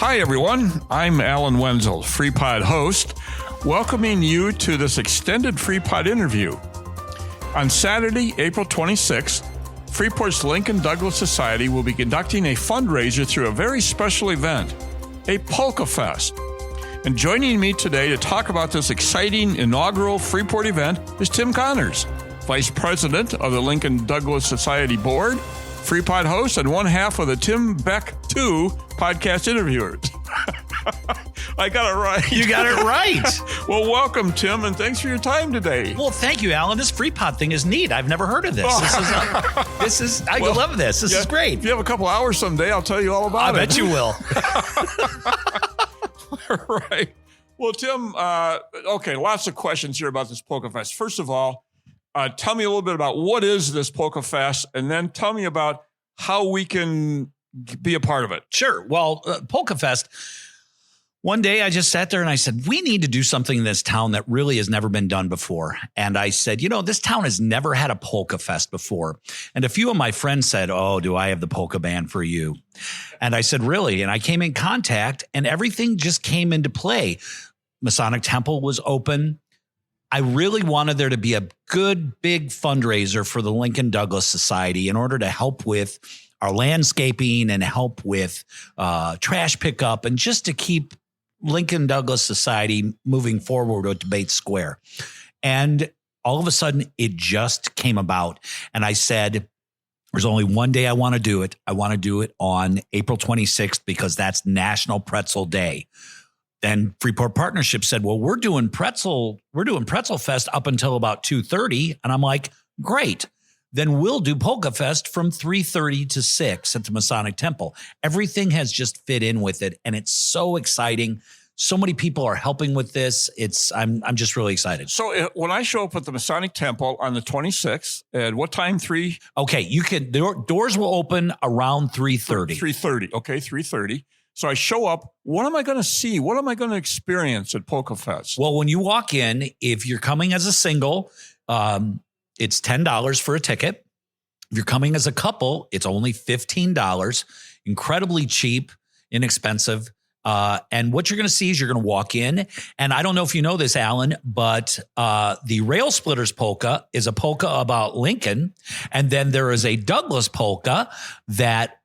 Hi, everyone. I'm Alan Wenzel, Freepod host, welcoming you to this extended Freepod interview. On Saturday, April 26th, Freeport's Lincoln Douglas Society will be conducting a fundraiser through a very special event, a Polka Fest. And joining me today to talk about this exciting inaugural Freeport event is Tim Connors, Vice President of the Lincoln Douglas Society Board, Freepod host, and one half of the Tim Beck 2 podcast interviewers. I got it right. You got it right. Well, welcome, Tim, and thanks for your time today. Well, thank you, Alan. This Freepod thing is neat. I've never heard of this. I love this. This is great. If you have a couple hours someday, I'll tell you all about it. I bet you will. Right. Well, Tim, okay, lots of questions here about this Polka Fest. First of all, tell me a little bit about what is this Polka Fest, and then tell me about how we can be a part of it. Sure. Well, Polka Fest, one day I just sat there and I said, we need to do something in this town that really has never been done before. And I said, this town has never had a Polka Fest before. And a few of my friends said, oh, do I have the polka band for you? And I said, really? And I came in contact and everything just came into play. Masonic Temple was open. I really wanted there to be a good, big fundraiser for the Lincoln Douglas Society in order to help with our landscaping and help with trash pickup and just to keep Lincoln Douglas Society moving forward with Debate Square. And all of a sudden, it just came about. And I said, there's only one day I want to do it. I want to do it on April 26th because that's National Pretzel Day. Then Freeport Partnership said, well, we're doing Pretzel Fest up until about 2:30. And I'm like, great. Then we'll do Polka Fest from 3:30 to 6 at the Masonic Temple. Everything has just fit in with it. And it's so exciting. So many people are helping with this. I'm just really excited. So when I show up at the Masonic Temple on the 26th, at what time? 3? Okay, doors will open around 3:30. 3:30. Okay, 3:30. So I show up. What am I going to see? What am I going to experience at Polka Fest? Well, when you walk in, if you're coming as a single, it's $10 for a ticket. If you're coming as a couple, it's only $15. Incredibly cheap, inexpensive. And what you're going to see is you're going to walk in. And I don't know if you know this, Alan, but the Rail Splitters polka is a polka about Lincoln. And then there is a Douglas polka that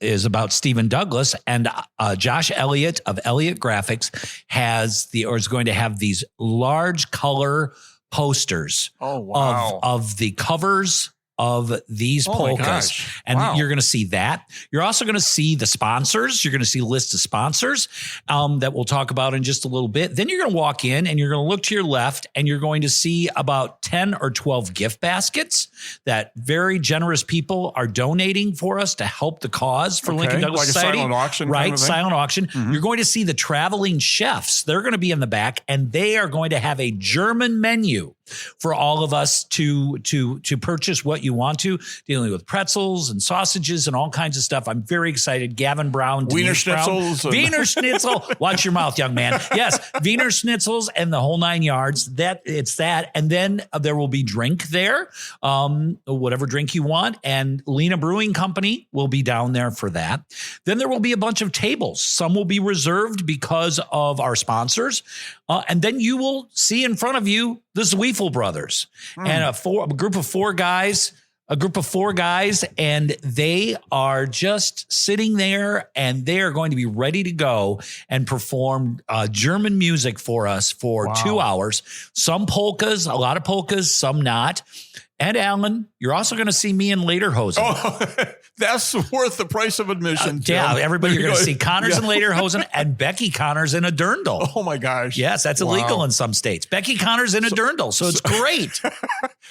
is about Stephen Douglas, and Josh Elliott of Elliott Graphics is going to have these large color posters of the covers of these polkas. And you're going to see that. You're also going to see the sponsors. You're going to see a list of sponsors that we'll talk about in just a little bit. Then you're going to walk in and you're going to look to your left and you're going to see about 10 or 12 gift baskets that very generous people are donating for us to help the cause for Lincoln Douglas Society. Like a silent auction. Right, kind of silent auction. Mm-hmm. You're going to see the traveling chefs. They're going to be in the back and they are going to have a German menu for all of us to purchase what you want to, dealing with pretzels and sausages and all kinds of stuff. I'm very excited. Gavin Brown, Wiener Schnitzels. Wiener Schnitzel. Watch your mouth, young man. Yes, Wiener Schnitzels and the whole 9 yards. It's that. And then there will be drink there, whatever drink you want. And Lena Brewing Company will be down there for that. Then there will be a bunch of tables. Some will be reserved because of our sponsors. And then you will see in front of you the Zweifel brothers and a group of four guys, and they are just sitting there and they are going to be ready to go and perform German music for us for 2 hours. Some polkas, a lot of polkas, some not. And Alan, you're also going to see me in Lederhosen. Oh, that's worth the price of admission. Yeah, everybody, you're going to see Connors in Lederhosen and Becky Connors in a dirndl. Oh, my gosh. Yes, that's illegal in some states. Becky Connors in a dirndl, so it's great.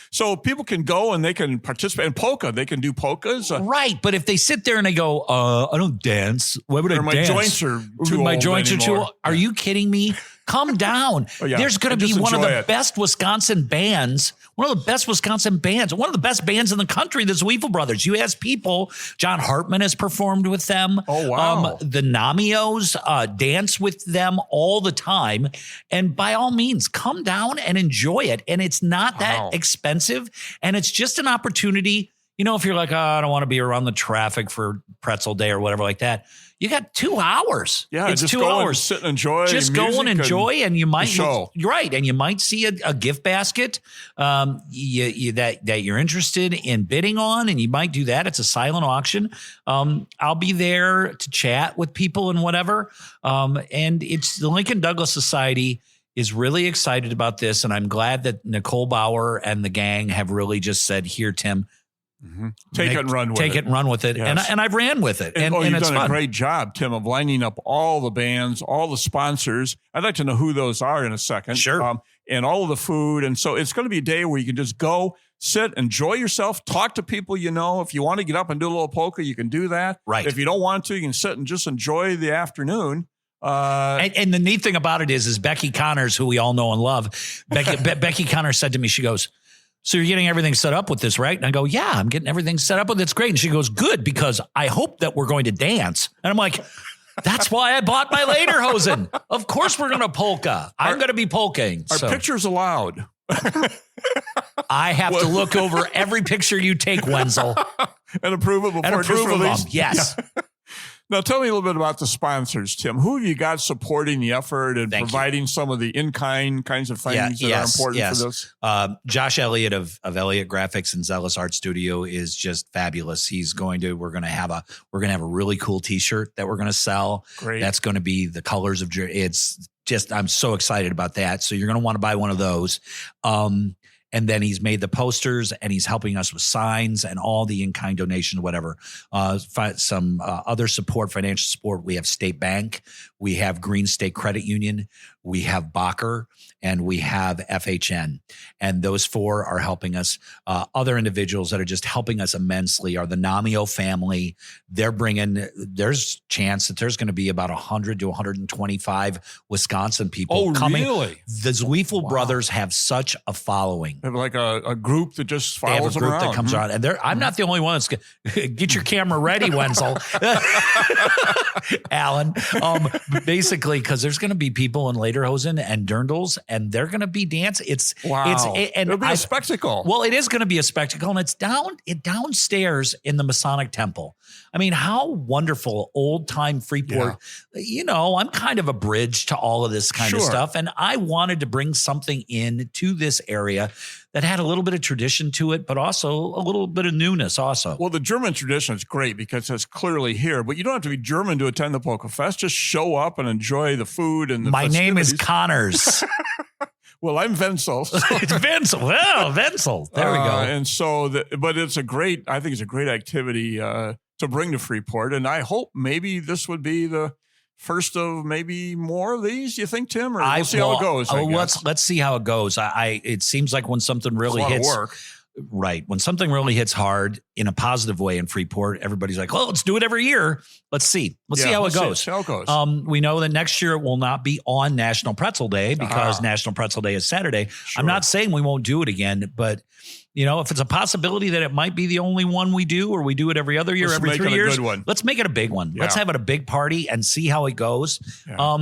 So people can go and they can participate in polka. They can do polkas. Right, but if they sit there and they go, I don't dance. Why would I dance? My joints are too old. My joints are too old. Are you kidding me? Come down. There's going to be one of the best Wisconsin bands. One of the best Wisconsin bands. One of the best bands in the country, the Zweifel Brothers. You ask people, John Hartman has performed with them. Oh, wow. The Namios dance with them all the time. And by all means, come down and enjoy it. And it's not that expensive. And it's just an opportunity. if you're like, oh, I don't want to be around the traffic for pretzel day or whatever like that, you got 2 hours. Yeah, it's just 2 go hours. And sit and enjoy. Just go and enjoy, and you might show. You're right, and you might see a gift basket that you're interested in bidding on, and you might do that. It's a silent auction. I'll be there to chat with people and whatever. And it's the Lincoln Douglas Society is really excited about this, and I'm glad that Nicole Bauer and the gang have really just said, "Here, Tim." Mm-hmm. Take it and run with it. Yes. And I've ran with it. And you've it's done fun. a great job, Tim, of lining up all the bands, all the sponsors. I'd like to know who those are in a second. Sure. And all of the food. And so it's going to be a day where you can just go, sit, enjoy yourself, talk to people you know. If you want to get up and do a little polka, you can do that. Right. If you don't want to, you can sit and just enjoy the afternoon. And the neat thing about it is Becky Connors, who we all know and love, Becky Connors said to me, she goes, "So you're getting everything set up with this, right?" And I go, "Yeah, I'm getting everything set up with it. It's great." And she goes, "Good, because I hope that we're going to dance." And I'm like, that's why I bought my lederhosen. Of course we're going to polka. I'm going to be polkaing. Are pictures allowed? I have to look over every picture you take, Wenzel. And approve it before it's released? Yes. Yeah. Now, tell me a little bit about the sponsors, Tim. Who have you got supporting the effort and providing some of the in-kind kinds of things that are important for this? Josh Elliott of Elliott Graphics and Zealous Art Studio is just fabulous. We're going to have a really cool T-shirt that we're going to sell. Great. That's going to be the colors of it's just, I'm so excited about that. So you're going to want to buy one of those. And then he's made the posters, and he's helping us with signs and all the in-kind donation, whatever. Some other support, financial support. We have State Bank, we have Green State Credit Union, we have Bacher, and we have FHN. And those 4 are helping us. Other individuals that are just helping us immensely are the Namio family. There's chance that there's going to be about 100 to 125 Wisconsin people coming. Really? The Zweifel brothers have such a following. They have like a group that just follows They have a group that comes around, and I'm not the only one that's get your camera ready, Wenzel, Alan. Basically, because there's going to be people in lederhosen and dirndls, and they're going to be dancing. It'll be a spectacle. Well, it is going to be a spectacle, and it's downstairs in the Masonic Temple. I mean, how wonderful, old time Freeport. Yeah. I'm kind of a bridge to all of this kind of stuff, and I wanted to bring something in to this area that had a little bit of tradition to it, but also a little bit of newness also. Well, the German tradition is great because it's clearly here, but you don't have to be German to attend the Polka Fest. Just show up and enjoy the food and the My festivities. name is Connors. Well, I'm Wenzel. So. It's Wenzel. Well, Wenzel. There we go. And so, but I think it's a great activity to bring to Freeport. And I hope maybe this would be the first of maybe more of these, you think, Tim? Or we'll see how it goes. Let's see how it goes. It seems like when something really hits, right? When something really hits hard in a positive way in Freeport, everybody's like, "Well, let's do it every year. Let's see. Let's see how it goes." We know that next year it will not be on National Pretzel Day because National Pretzel Day is Saturday. Sure. I'm not saying we won't do it again, but if it's a possibility that it might be the only one we do, or we do it every other year, every 3 years, let's make it a big one. Yeah. Let's have it a big party and see how it goes. Yeah.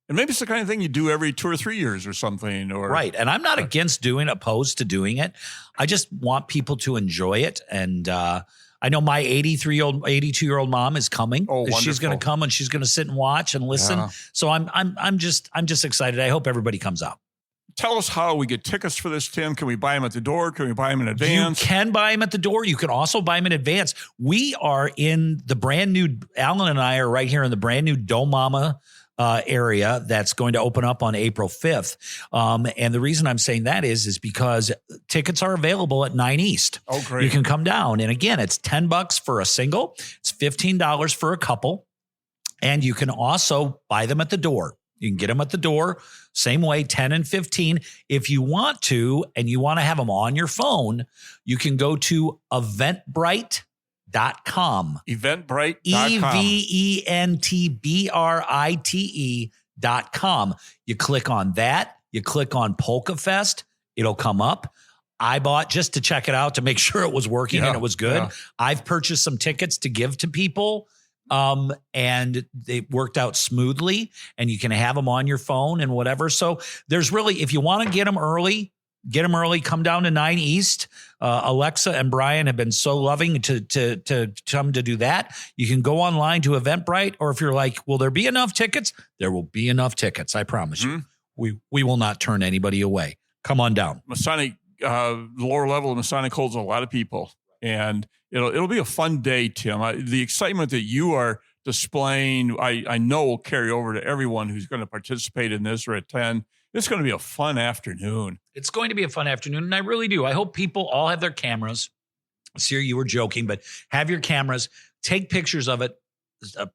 And maybe it's the kind of thing you do every 2 or 3 years or something. Right. And I'm not opposed to doing it. I just want people to enjoy it. And I know my 82-year-old mom is coming. Oh, wonderful. She's going to come and she's going to sit and watch and listen. Yeah. So I'm just excited. I hope everybody comes out. Tell us how we get tickets for this, Tim. Can we buy them at the door? Can we buy them in advance? You can buy them at the door. You can also buy them in advance. We are in the brand new, Alan and I are right here in the brand new Domama area that's going to open up on April 5th. And the reason I'm saying that is because tickets are available at 9 East. Oh, great. You can come down. And again, it's $10 for a single. It's $15 for a couple. And you can also buy them at the door. You can get them at the door, same way, 10 and 15. If you want to, and you want to have them on your phone, you can go to eventbrite.com. Eventbrite.com. eventbrite.com. You click on that. You click on Polka Fest. It'll come up. I bought just to check it out to make sure it was working and it was good. Yeah. I've purchased some tickets to give to people. And it worked out smoothly, and you can have them on your phone and whatever. So there's really, if you want to get them early, get them early. Come down to 9 East. Alexa and Brian have been so loving to come to do that. You can go online to Eventbrite, or if you're like, will there be enough tickets? There will be enough tickets. I promise you. We will not turn anybody away. Come on down. Masonic, the lower level of Masonic holds a lot of people, and it'll be a fun day, Tim. The excitement that you are displaying, I know will carry over to everyone who's going to participate in this or attend. It's going to be a fun afternoon. It's going to be a fun afternoon, and I really do. I hope people all have their cameras. Sir, you were joking, but have your cameras. Take pictures of it.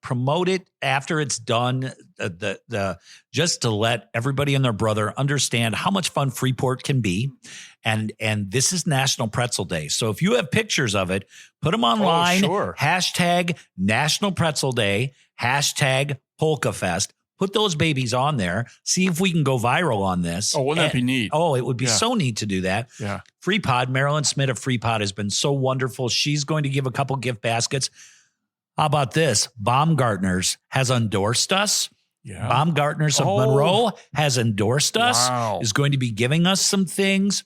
Promote it after it's done. Just to let everybody and their brother understand how much fun Freeport can be. And this is National Pretzel Day. So if you have pictures of it, put them online. Sure. Hashtag National Pretzel Day. Hashtag Polka Fest. Put those babies on there. See if we can go viral on this. Oh, wouldn't that be neat? Oh, it would be so neat to do that. Yeah. Freepod, Marilyn Smith of Freepod has been so wonderful. She's going to give a couple gift baskets. How about this? Baumgartner's has endorsed us. Yeah. Baumgartner's of Monroe has endorsed us. Wow. Is going to be giving us some things.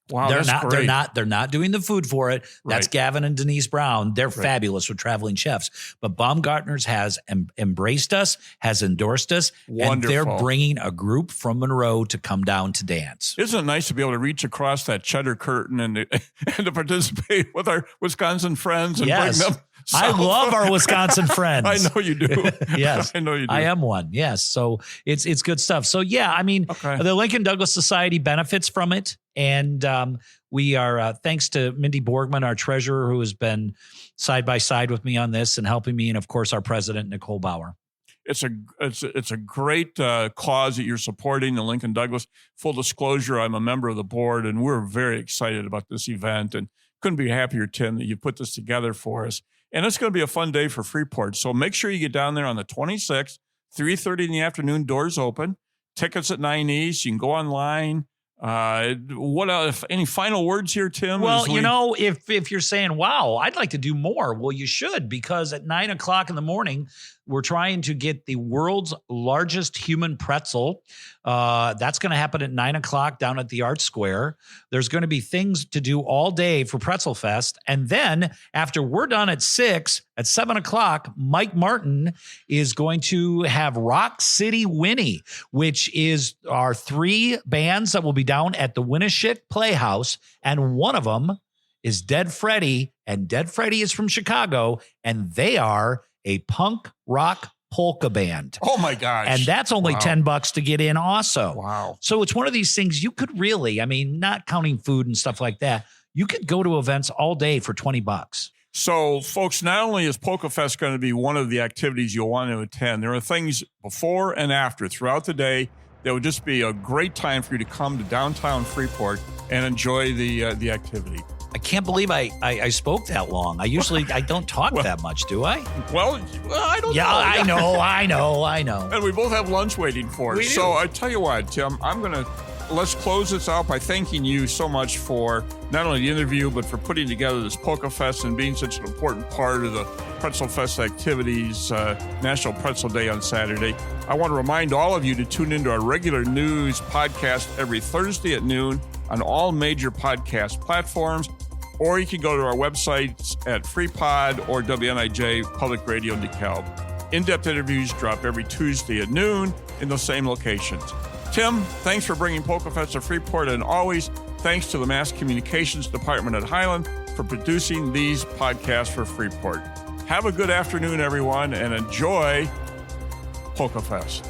Wow, they're that's not. great. They're not doing the food for it. That's Right. Gavin and Denise Brown. They're fabulous with traveling chefs. But Baumgartner's has embraced us, has endorsed us, Wonderful. and they're bringing a group from Monroe to come down to dance. Isn't it nice to be able to reach across that cheddar curtain and to participate with our Wisconsin friends and Yes. bring them? I love our Wisconsin friends. I know you do. Yes. I know you do. I am one. Yes. So it's good stuff. So yeah, I mean, the Lincoln Douglas Society benefits from it. And we are, thanks to Mindy Borgman, our treasurer, who has been side by side with me on this and helping me. And of course, our president, Nicole Bauer. It's a great cause that you're supporting, the Lincoln Douglas. Full disclosure, I'm a member of the board, and we're very excited about this event and couldn't be happier, Tim, that you put this together for us. And it's going to be a fun day for Freeport. So make sure you get down there on the 26th, 3:30 in the afternoon, doors open. Tickets at 9 East. You can go online. What else? Any final words here, Tim? Well, if you're saying, wow, I'd like to do more, well, you should, because at 9 o'clock in the morning, we're trying to get the world's largest human pretzel. That's going to happen at 9 o'clock down at the Art Square. There's going to be things to do all day for Pretzel Fest. And then after we're done at 6, at 7 o'clock, Mike Martin is going to have Rock City Winnie, which is our 3 bands that will be down at the Winneshiek Playhouse. And one of them is Dead Freddy. And Dead Freddy is from Chicago. And they are a punk rock polka band. Oh my gosh. And that's only $10 to get in also. Wow. So it's one of these things you could really, I mean, not counting food and stuff like that, you could go to events all day for $20. So, folks, not only is Polka Fest going to be one of the activities you'll want to attend, there are things before and after throughout the day that would just be a great time for you to come to downtown Freeport and enjoy the activity. I can't believe I spoke that long. I don't talk that much, do I? Well, I don't know. Yeah, I know. And we both have lunch waiting for us. So I tell you what, Tim, let's close this out by thanking you so much for not only the interview, but for putting together this Polka Fest and being such an important part of the Pretzel Fest activities, National Pretzel Day on Saturday. I want to remind all of you to tune into our regular news podcast every Thursday at noon on all major podcast platforms, or you can go to our websites at Freepod or WNIJ Public Radio DeKalb. In-depth interviews drop every Tuesday at noon in those same locations. Tim, thanks for bringing Polka Fest to Freeport, and always thanks to the Mass Communications Department at Highland for producing these podcasts for Freeport. Have a good afternoon, everyone, and enjoy Polka Fest.